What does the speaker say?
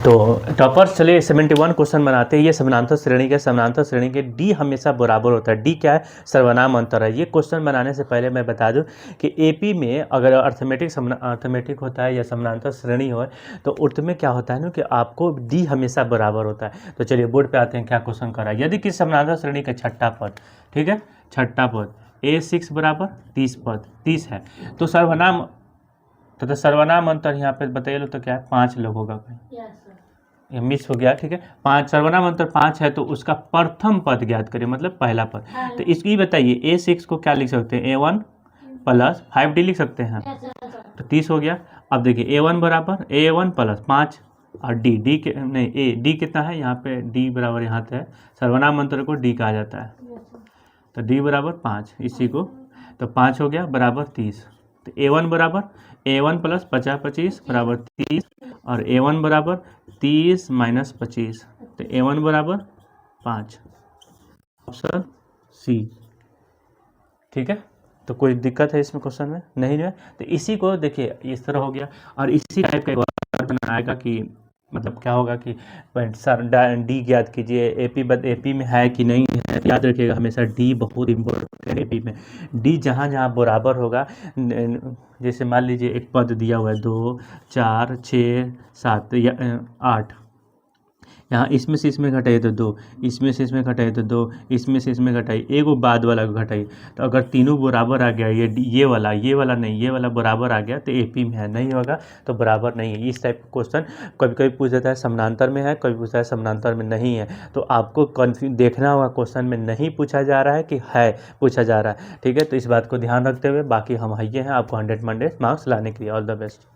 तो टॉपर्स चलिए 71 क्वेश्चन बनाते हैं। ये समानांतर श्रेणी के डी हमेशा बराबर होता है। डी क्या है? सर्वनाम अंतर है। ये क्वेश्चन बनाने से पहले मैं बता दूं कि एपी में अगर अर्थमेटिक होता है या समानांतर श्रेणी हो तो उसमें क्या होता है ना कि आपको डी हमेशा बराबर होता है। तो चलिए बोर्ड पे आते हैं क्या क्वेश्चन कर रहा है। यदि किसी समानांतर श्रेणी का छठा पद, ठीक है, छठा पद A6 बराबर 30 पद 30 है तो सर्वनाम तथा सर्वनाम अंतर यहाँ पे बताइए तो क्या है? 5 लोग होगा। ये मिस हो गया, ठीक है। 5 सर्वनाम अंतर 5 है तो उसका प्रथम पद ज्ञात करिए, मतलब पहला पद। तो इसकी बताइए A6 को क्या लिख सकते हैं? A1 प्लस 5D लिख सकते हैं, तो 30 हो गया। अब देखिए A1 बराबर A1 प्लस 5 और डी के नहीं डी कितना है यहाँ पे? डी बराबर यहाँ है, सर्वनाम अंतर को डी कहा जाता है, तो डी बराबर 5 इसी को, तो 5 हो गया बराबर 30। तो A1 बराबर A1 प्लस 50 बराबर 30 और A1 बराबर 30 माइनस 25, तो A1 बराबर 5, ऑप्शन सी, ठीक है। तो कोई दिक्कत है इसमें क्वेश्चन में? नहीं है। तो इसी को देखिए इस तरह हो गया और इसी टाइप का एक और बनाएगा कि मतलब क्या होगा कि सर डी ज्ञात कीजिए, एपी में है कि नहीं है। याद रखिएगा हमेशा डी बहुत इम्पोर्टेंट है एपी में। डी जहाँ जहाँ बराबर होगा, जैसे मान लीजिए एक पद दिया हुआ है 2 4 6 7 या 8, यहाँ इसमें से इसमें घटाइए तो 2, इसमें से इसमें घटाइए तो 2, इसमें से इसमें घटाइए, एगो बाद वाला को घटाइए। तो अगर तीनों बराबर आ गया, ये वाला नहीं, ये वाला बराबर आ गया तो एपी में है, नहीं होगा तो बराबर नहीं है। इस टाइप का क्वेश्चन कभी कभी पूछ देता है समानांतर में है, कभी पूछता है समानांतर में नहीं है। तो आपको कन्फ्यूज देखना होगा, क्वेश्चन में नहीं पूछा जा रहा है कि है पूछा जा रहा है, ठीक है। तो इस बात को ध्यान रखते हुए बाकी हम हाइए हैं आपको 100 मार्क्स लाने के लिए। All the best.